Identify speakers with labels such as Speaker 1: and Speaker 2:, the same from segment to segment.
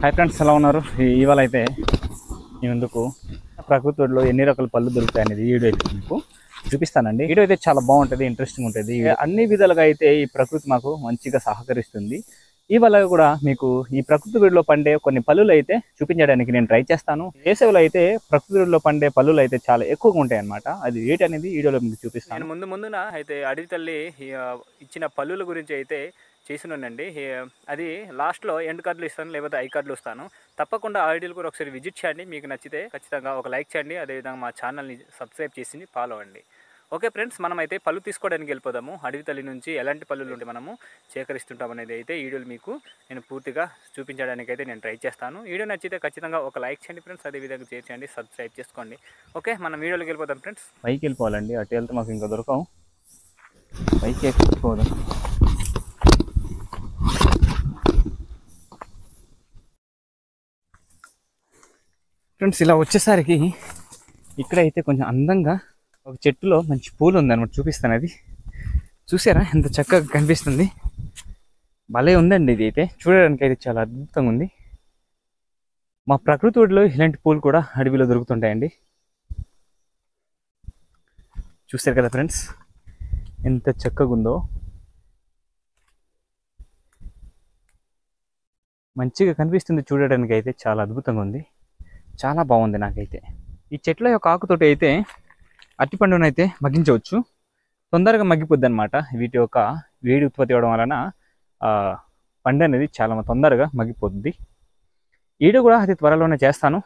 Speaker 1: Hi friends, ఎలా ఉన్నారు? ఇవాళ అయితే మీ ముందుకు ప్రకృతిలో ఎన్ని రకాల పళ్ళు దొరుకుతాయి అనేది వీడియో అయితే మీకు చూపిస్తానండి. వీడియో అయితే చాలా బాగుంటుంది, ఇంట్రెస్టింగ్ ఉంటుంది. అన్ని విధాలుగా అయితే ఈ ప్రకృతి మాకు మంచిగా సహకరిస్తుంది. ఇవాళ కూడా మీకు ఈ ప్రకృతి వీడిలో పండే కొన్ని పళ్ళులు అయితే చూపించడానికి నేను ట్రై చేస్తాను. వేసవిలో అయితే ప్రకృతి వీడిలో పండే పళ్ళులు అయితే చాలా ఎక్కువగా ఉంటాయి అన్నమాట. అది ఏంటి అనేది వీడియోలో మీకు చూపిస్తాను. ముందున అయితే అడవి తల్లి ఇచ్చిన పళ్ళుల గురించి అయితే చేసినానండి. అది లాస్ట్లో ఎండ్ కార్డులు ఇస్తాను, లేకపోతే ఐ కార్డులు ఇస్తాను. తప్పకుండా ఆ ఐడియాలు కూడా ఒకసారి విజిట్ చేయండి. మీకు నచ్చితే ఖచ్చితంగా ఒక లైక్ చేయండి. అదేవిధంగా మా ఛానల్ని సబ్స్క్రైబ్ చేసి ఫాలో అవ్వండి. ఓకే ఫ్రెండ్స్, మనం అయితే పళ్ళు తీసుకోవడానికి వెళ్ళిపోదాము. అడవి తల్లి నుంచి ఎలాంటి పళ్ళులు ఉంటే మనము సేకరిస్తుంటాం అనేది అయితే వీడియోలు మీకు నేను పూర్తిగా చూపించడానికి అయితే నేను ట్రై చేస్తాను. వీడియో నచ్చితే ఖచ్చితంగా ఒక లైక్ చేయండి ఫ్రెండ్స్, అదేవిధంగా షేర్ చేయండి, సబ్స్క్రైబ్ చేసుకోండి. ఓకే, మనం వీడియోలోకి వెళ్ళిపోదాం ఫ్రెండ్స్. పైకి వెళ్ళిపోవాలండి, అటు వెళ్తే మాకు ఇంకా దొరకవు. పైకి ఎక్కిపోదాం. ఫ్రెండ్స్, ఇలా వచ్చేసరికి ఇక్కడైతే కొంచెం అందంగా ఒక చెట్టులో మంచి పూలు ఉందన్నమాట. చూపిస్తాను. అది చూసారా ఎంత చక్కగా కనిపిస్తుంది. భలే ఉందండి. ఇది అయితే చూడడానికి అయితే చాలా అద్భుతంగా ఉంది. మా ప్రకృతి ఒడిలో ఇలాంటి పూలు కూడా అడవిలో దొరుకుతుంటాయండి. చూసారు కదా ఫ్రెండ్స్, ఎంత చక్కగా ఉందో. మంచిగా కనిపిస్తుంది, చూడడానికి అయితే చాలా అద్భుతంగా ఉంది. చాలా బాగుంది నాకైతే. ఈ చెట్ల యొక్క ఆకుతోటి అయితే అరటిపండును అయితే మగ్గించవచ్చు. తొందరగా మగ్గిపోద్ది అనమాట. వీటి యొక్క వేడి ఉత్పత్తి అవ్వడం వలన పండు అనేది చాలా తొందరగా మగ్గిపోద్ది. వీడియో కూడా అతి త్వరలోనే చేస్తాను.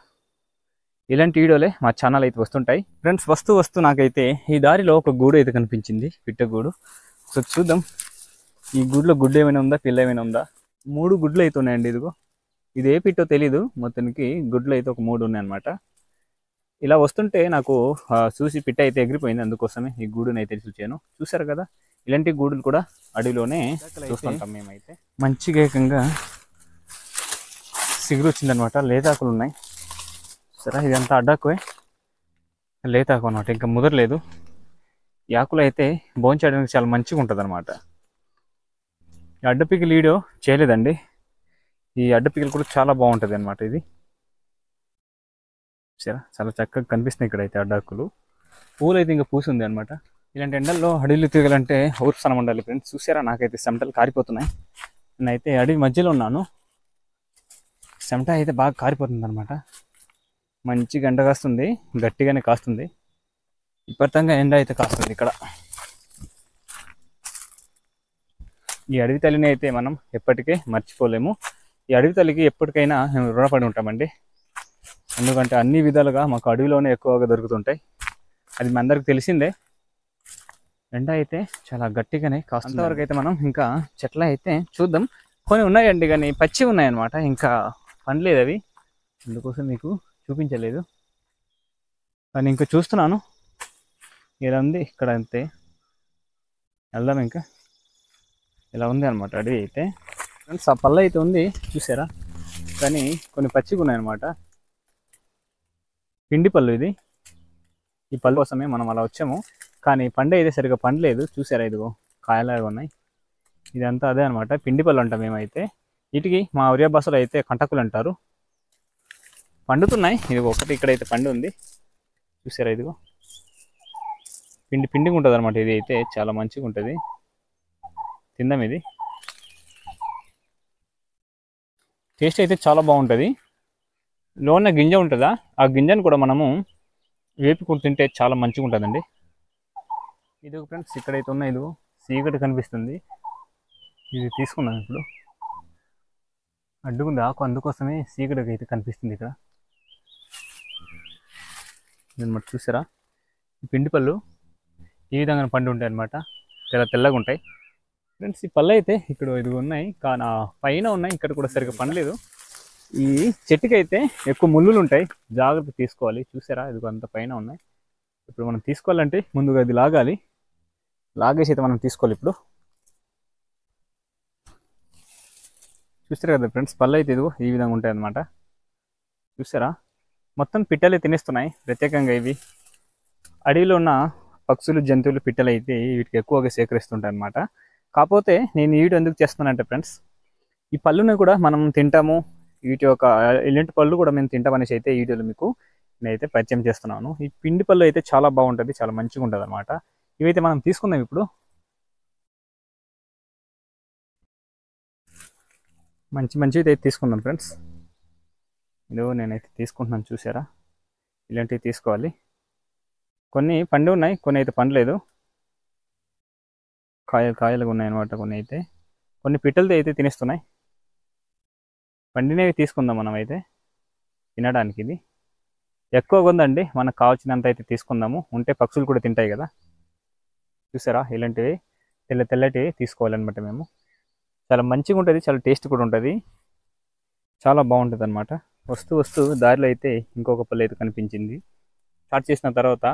Speaker 1: ఇలాంటి వీడియోలే మా ఛానల్ అయితే వస్తుంటాయి. ఫ్రెండ్స్, వస్తూ నాకైతే ఈ దారిలో ఒక గూడు అయితే కనిపించింది, పిట్టగూడు. సో చూద్దాం, ఈ గూడులో గుడ్డు ఏమైనా ఉందా, పిల్ల ఏమైనా ఉందా. 3 గుడ్లు అయితే ఉన్నాయండి. ఇదిగో, ఇది ఏ పిట్టో తెలీదు. మొత్తానికి గుడ్లు అయితే ఒక 3 ఉన్నాయన్నమాట. ఇలా వస్తుంటే నాకు చూసి పిట్ట అయితే ఎగిరిపోయింది. అందుకోసమే ఈ గూడుని అయితే చూసాను. చూసారు కదా, ఇలాంటి గూడులు కూడా అడవిలోనే చూస్తుంటాం మేమైతే. మంచిగా ఏకంగా సిగురు వచ్చిందనమాట. లేతాకులు ఉన్నాయి. సరే, ఇదంతా అడ్డాకువే, లేతాకు అనమాట, ఇంకా ముదరలేదు. ఈ ఆకులు అయితే భోంచేయడానికి చాలా మంచిగా ఉంటుంది అనమాట. అడ్డపికిలు వీడియో చేయలేదండి. ఈ అడ్డపికిలు కూడా చాలా బాగుంటుంది అనమాట. ఇది సరే, చాలా చక్కగా కనిపిస్తున్నాయి ఇక్కడైతే అడ్డాకులు. పూలు అయితే ఇంకా పూసింది అనమాట. ఇలాంటి ఎండల్లో అడవిలో తిరగాలంటే ఊర్సనం ఉండాలి ఫ్రెండ్స్. చూసారా, నాకైతే చెమటలు కారిపోతున్నాయి. నేనైతే అడవి మధ్యలో ఉన్నాను. చెమట అయితే బాగా కారిపోతుంది అనమాట. మంచిగా ఎండ కాస్తుంది, గట్టిగానే కాస్తుంది. విపరీతంగా ఎండ అయితే కాస్తుంది ఇక్కడ. ఈ అడవి తల్లిని అయితే మనం ఎప్పటికీ మర్చిపోలేము. ఈ అడవి తల్లికి ఎప్పటికైనా మేము రుణపడి ఉంటామండి. ఎందుకంటే అన్ని విధాలుగా మాకు అడవిలోనే ఎక్కువగా దొరుకుతుంటాయి. అది మీ అందరికి తెలిసిందే. ఎండ అయితే చాలా గట్టిగానే కాస్తుంది. అంతవరకు అయితే మనం ఇంకా చెట్ల అయితే చూద్దాం. కొన్ని ఉన్నాయండి, కానీ పచ్చి ఉన్నాయన్నమాట, ఇంకా పండలేదు అవి. అందుకోసం మీకు చూపించలేదు. కానీ ఇంకా చూస్తున్నాను ఇలా ఉంది ఇక్కడ. అంతే, వెళ్దాం ఇంకా. ఇలా ఉంది అనమాట అడవి అయితే. ఫ్రెండ్స్, ఆ పళ్ళు అయితే ఉంది చూసారా, కానీ కొన్ని పచ్చిగా ఉన్నాయన్నమాట. పిండి పళ్ళు ఇది. ఈ పళ్ళు కోసమే మనం అలా వచ్చాము. కానీ పండు అయితే సరిగ్గా పండలేదు. చూసారా, ఇదిగో కాయలాగా ఉన్నాయి. ఇదంతా అదే అనమాట, పిండి పళ్ళు అంటాం మేమైతే. వీటికి మా ఒరియా భాషలో అయితే కంటకులు అంటారు. పండుతున్నాయి. ఇది ఒకటి ఇక్కడైతే పండు ఉంది. చూసారా, ఇదిగో పిండిగా ఉంటుంది అనమాట. ఇది అయితే చాలా మంచిగా ఉంటుంది, తిందాం. ఇది టేస్ట్ అయితే చాలా బాగుంటుంది. లోన గింజ ఉంటుందా, ఆ గింజను కూడా మనము వేపుకుని తింటే చాలా మంచిగా ఉంటుందండి. ఇది ఫ్రెండ్స్, ఇక్కడైతే ఉన్నాయి. ఇదిగో చీకటి కనిపిస్తుంది. ఇది తీసుకున్నాను ఇప్పుడు. అడ్డుకుంది ఆకు, అందుకోసమే చీకటికి అయితే కనిపిస్తుంది ఇక్కడ. అనమాట. చూసారా, ఈ పిండి పళ్ళు ఈ విధంగా పండు ఉంటాయి అనమాట. చాలా తెల్లగా ఉంటాయి ఫ్రెండ్స్. ఈ పళ్ళు అయితే ఇక్కడ ఇది ఉన్నాయి, కానీ పైన ఉన్నాయి. ఇక్కడ కూడా సరిగ్గా పండలేదు. ఈ చెట్టుకి అయితే ఎక్కువ ముళ్ళులు ఉంటాయి, జాగ్రత్త తీసుకోవాలి. చూసారా, ఇది అంత పైన ఉన్నాయి. ఇప్పుడు మనం తీసుకోవాలంటే ముందుగా అది లాగాలి. లాగేసి అయితే మనం తీసుకోవాలి. ఇప్పుడు చూసారు కదా ఫ్రెండ్స్, పళ్ళు అయితే ఇదిగో ఈ విధంగా ఉంటాయి అన్నమాట. చూసారా, మొత్తం పిట్టలే తినేస్తున్నాయి. ప్రత్యేకంగా ఇవి అడవిలో ఉన్న పక్షులు, జంతువులు, పిట్టలు అయితే వీటికి ఎక్కువగా సేకరిస్తుంటాయి అన్నమాట. కాకపోతే నేను ఈ వీడియో ఎందుకు చేస్తున్నానంటే ఫ్రెండ్స్, ఈ పళ్ళుని కూడా మనం తింటాము, వీటి యొక్క ఇలాంటి పళ్ళు కూడా మేము తింటామనేసి అయితే ఈ వీడియోలో మీకు నేనైతే పరిచయం చేస్తున్నాను. ఈ పిండి పళ్ళు అయితే చాలా బాగుంటుంది, చాలా మంచిగా ఉంటుంది అనమాట. ఇవైతే మనం తీసుకుందాం ఇప్పుడు. మంచివి అయితే తీసుకుందాం ఫ్రెండ్స్. ఇదో నేనైతే తీసుకుంటున్నాను, చూసారా? ఇలాంటివి తీసుకోవాలి. కొన్ని పండు ఉన్నాయి, కొన్ని అయితే పండలేదు, కాయలుగా ఉన్నాయి అనమాట. కొన్ని పిట్టలతో అయితే తినేస్తున్నాయి. పండినవి తీసుకుందాం మనం అయితే తినడానికి. ఇది ఎక్కువగా ఉందండి, మనకు కావాల్సినంత అయితే తీసుకుందాము. ఉంటే పక్షులు కూడా తింటాయి కదా. చూసారా? ఇలాంటివి తెల్లటివి తీసుకోవాలన్నమాట మేము. చాలా మంచిగా ఉంటుంది, చాలా టేస్ట్ కూడా ఉంటుంది, చాలా బాగుంటుంది అనమాట. వస్తూ దారిలో అయితే ఇంకొక పళ్ళు అయితే కనిపించింది. స్టార్ట్ చేసిన తర్వాత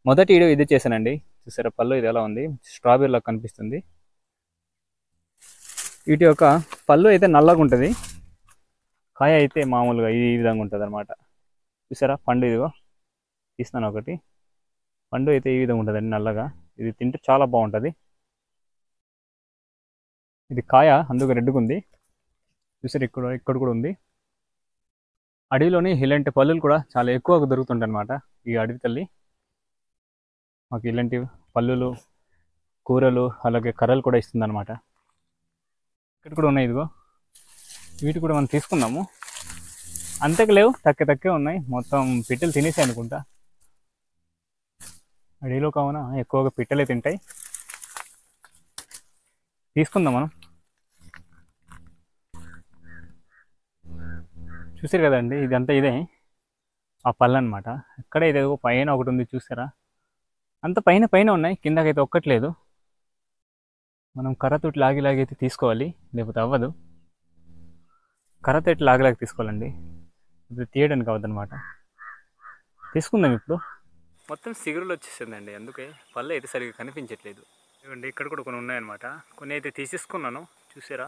Speaker 1: మొదటి వీడియో ఇది చేశానండి. చూసారా పళ్ళు ఇది ఎలా ఉంది? స్ట్రాబెర్రీలా కనిపిస్తుంది. వీటి యొక్క పళ్ళు అయితే నల్లగా ఉంటుంది, కాయ అయితే మామూలుగా ఈ విధంగా ఉంటుంది అనమాట. చూసారా? పండు ఇదిగో తీస్తున్నాను ఒకటి. పండు అయితే ఈ విధంగా ఉంటుందండి, నల్లగా. ఇది తింటే చాలా బాగుంటుంది. ఇది కాయ అందుకు రెడ్గా ఉంది. చూసారు? ఇక్కడ కూడా ఉంది. అడవిలోని ఇలాంటి పళ్ళులు కూడా చాలా ఎక్కువగా దొరుకుతుంటాయి అనమాట. ఈ అడవి తల్లి మాకు ఇలాంటి పళ్ళులు, కూరలు, అలాగే కర్రలు కూడా ఇస్తుంది అనమాట. ఇక్కడ కూడా ఉన్నాయి, ఇదిగో. వీటి కూడా మనం తీసుకుందాము. అంతకు లేవు, తక్కువే ఉన్నాయి. మొత్తం పిట్టలు తినేసాయి అనుకుంటా. అడవిలో కావున ఎక్కువగా పిట్టలే తింటాయి. తీసుకుందాం మనం. చూసారు కదండి, ఇదంతా ఇదే ఆ పళ్ళు అనమాట. ఇక్కడ ఇదే పైన ఒకటి ఉంది, చూసారా? అంత పైన ఉన్నాయి, కిందకైతే ఒక్కట్లేదు. మనం కర్రతోటి లాగి అయితే తీసుకోవాలి, లేకపోతే అవ్వదు. కర్రతోటి లాగి తీసుకోవాలండి, ఇప్పుడు తీయడానికి అవ్వదన్నమాట. తీసుకుందాం ఇప్పుడు. మొత్తం సిగురులు వచ్చేసిందండి, అందుకే పళ్ళు అయితే సరిగ్గా కనిపించట్లేదు. ఇవ్వండి, ఇక్కడ కూడా కొన్ని ఉన్నాయన్నమాట. కొన్ని అయితే తీసేసుకున్నాను. చూసారా?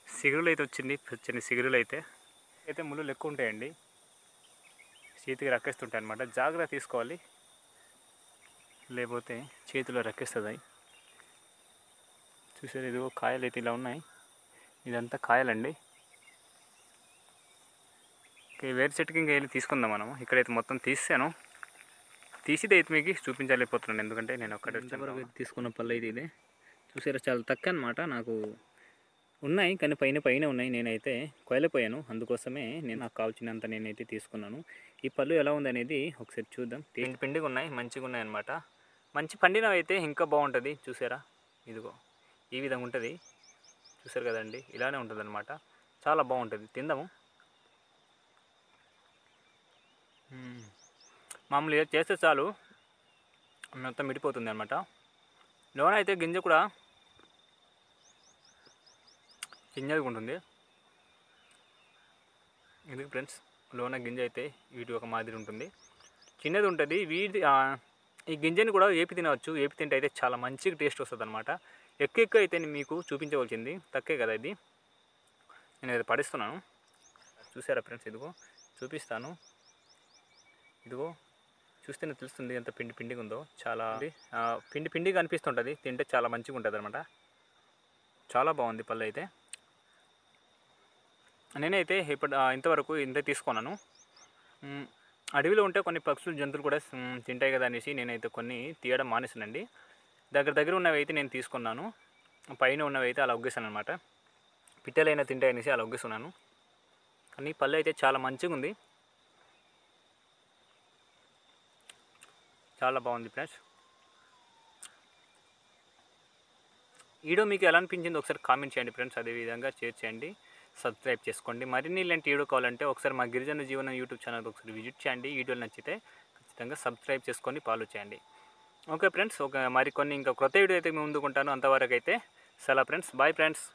Speaker 1: సిగురులు అయితే వచ్చింది, పచ్చని సిగురులు అయితే ముళ్ళు ఎక్కువ ఉంటాయండి, చేతికి రక్కేస్తుంటాయి అనమాట. జాగ్రత్త తీసుకోవాలి, లేకపోతే చేతిలో రక్కేస్తుంది. చూసారు? ఇదిగో కాయలు అయితే ఇలా ఉన్నాయి. ఇదంతా కాయలండి. వేరే చెట్టుకి ఇంకా వెళ్ళి తీసుకుందాం మనం. ఇక్కడైతే మొత్తం తీసిది అయితే మీకు చూపించలేకపోతున్నాను, ఎందుకంటే నేను ఒక్కటే తీసుకున్న పళ్ళు అయితే ఇదే. చూసారా? చాలా తక్కువ అనమాట. నాకు ఉన్నాయి, కానీ పైన ఉన్నాయి. నేనైతే కొయలిపోయాను, అందుకోసమే నాకు కావాల్సినంత నేనైతే తీసుకున్నాను. ఈ పళ్ళు ఎలా ఉంది అనేది ఒకసారి చూద్దాం. పిండిగా ఉన్నాయి, మంచిగా ఉన్నాయి అనమాట. మంచి పండినవి అయితే ఇంకా బాగుంటుంది. చూసారా? ఇదిగో ఈ విధంగా ఉంటుంది. చూసారు కదండి? ఇలానే ఉంటుంది అనమాట, చాలా బాగుంటుంది. తిందాము. మామూలుగా చేస్తే చాలు మొత్తం మిడిపోతుంది అనమాట. లోన అయితే గింజ కూడా చిన్నది ఉంటుంది. ఇది ఫ్రెండ్స్, లోన గింజ అయితే వీటి ఒక మాదిరి ఉంటుంది, చిన్నది ఉంటుంది. ఈ గింజని కూడా ఏపి తినవచ్చు. ఏపి తింటే అయితే చాలా మంచిగా టేస్ట్ వస్తుంది అనమాట. ఎక్కువ అయితే మీకు చూపించవలసింది తక్కువే కదా. ఇది నేను అయితే పడిస్తున్నాను. చూసారా ఫ్రెండ్స్? ఇదిగో చూపిస్తాను. ఇదిగో చూస్తేనే తెలుస్తుంది ఎంత పిండిగా ఉందో. చాలా పిండిగా అనిపిస్తుంటుంది, తింటే చాలా మంచిగా ఉంటుంది అనమాట. చాలా బాగుంది పళ్ళు అయితే. నేనైతే ఇంతవరకు ఇంత తీసుకున్నాను. అడవిలో ఉంటే కొన్ని పక్షులు, జంతువులు కూడా తింటాయి కదా అనేసి నేనైతే కొన్ని తీయడం మానేసానండి. దగ్గర ఉన్నవి అయితే నేను తీసుకున్నాను, పైన ఉన్నవి అయితే అలా ఒగ్గేసాను అనమాట. పిట్టలైనా తింటాయి అనేసి అలా ఒగ్గేస్తున్నాను. కానీ పళ్ళు అయితే చాలా మంచిగా ఉంది, చాలా బాగుంది ఫ్రెండ్స్. వీడియో మీకు ఎలా అనిపించిందో ఒకసారి కామెంట్ చేయండి ఫ్రెండ్స్. అదేవిధంగా షేర్ చేయండి, సబ్స్క్రైబ్ చేసుకోండి. మరిన్ని ఇలాంటి వీడియో కావాలంటే ఒకసారి మా గిరిజన జీవనం యూట్యూబ్ ఛానల్ ఒకసారి విజిట్ చేయండి. వీడియోలు నచ్చితే ఖచ్చితంగా సబ్స్క్రైబ్ చేసుకొని ఫాలో చేయండి. ఓకే ఫ్రెండ్స్, మరికొన్ని ఇంకా కొత్త వీడియో అయితే ముందుకుంటాను. అంతవరకు అయితే సెలవు ఫ్రెండ్స్, బాయ్ ఫ్రెండ్స్.